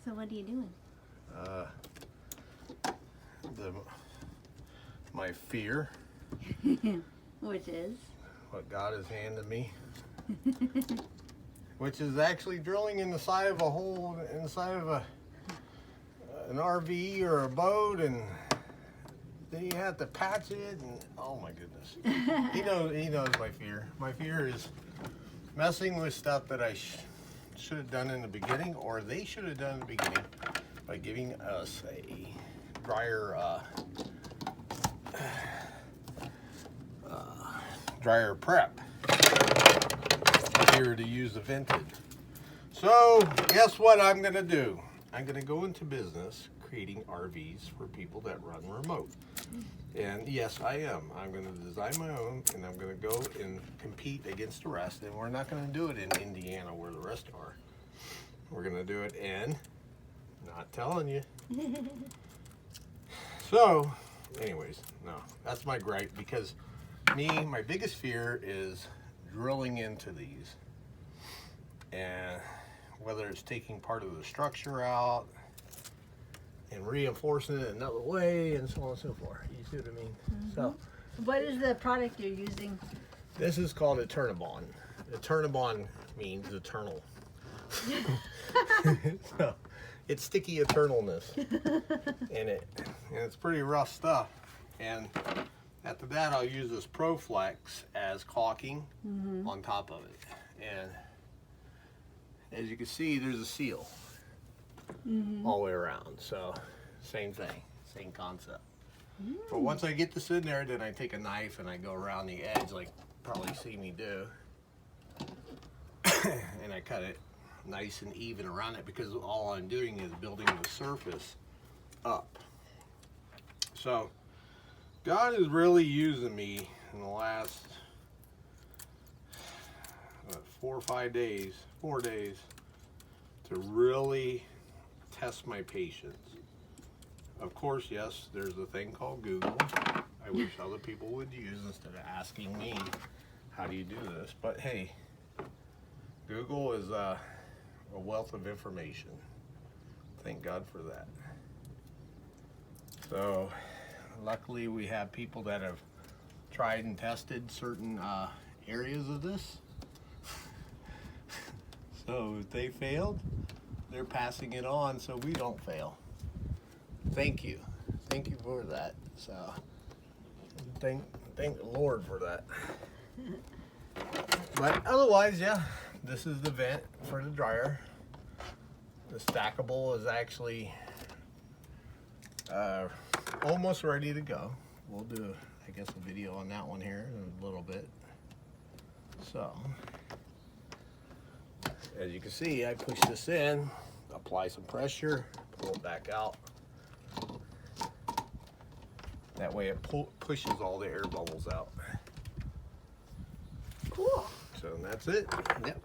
So what are you doing? My fear, Which is? what God has handed me, which is actually drilling in the side of a hole inside of an RV or a boat, and then you have to patch it, and oh my goodness. He knows my fear. My fear is messing with stuff that I should have done in the beginning, or they should have done in the beginning, by giving us a dryer prep here to use the vintage. So guess what I'm gonna do? I'm gonna go into business creating RVs for people that run remote. And yes, I am. I'm gonna design my own, and I'm gonna go and compete against the rest. And we're not gonna do it in Indiana where the rest are. We're gonna do it in, not telling you. So, anyways, no, that's my gripe, because my biggest fear is drilling into these, and whether it's taking part of the structure out and reinforcing it another way, and so on and so forth. You see what I mean? Mm-hmm. So, What is the product you're using? this is called Eternabond. Eternabond means eternal. So, it's sticky eternalness, and it's pretty rough stuff. And after that, I'll use this ProFlex as caulking on top of it. And as you can see, there's a seal all the way around. So same thing, same concept. But once I get this in there, then I take a knife and I go around the edge, like probably see me do, and I cut it nice and even around it, because all I'm doing is building the surface up. So God is really using me in the last 4 days to really test my patience. Of course, yes, there's a thing called Google. I wish other people would use instead of asking me, how do you do this? But hey, Google is a wealth of information. Thank God for that. So luckily we have people that have tried and tested certain areas of this. So if they failed, they're passing it on so we don't fail. Thank you for that. So thank the Lord for that. But otherwise, yeah, this is the vent for the dryer. The stackable is actually almost ready to go. We'll do, I guess, a video on that one here in a little bit. So as you can see, I push this in, apply some pressure, pull it back out. That way it pushes all the air bubbles out. Cool. So that's it. Yep.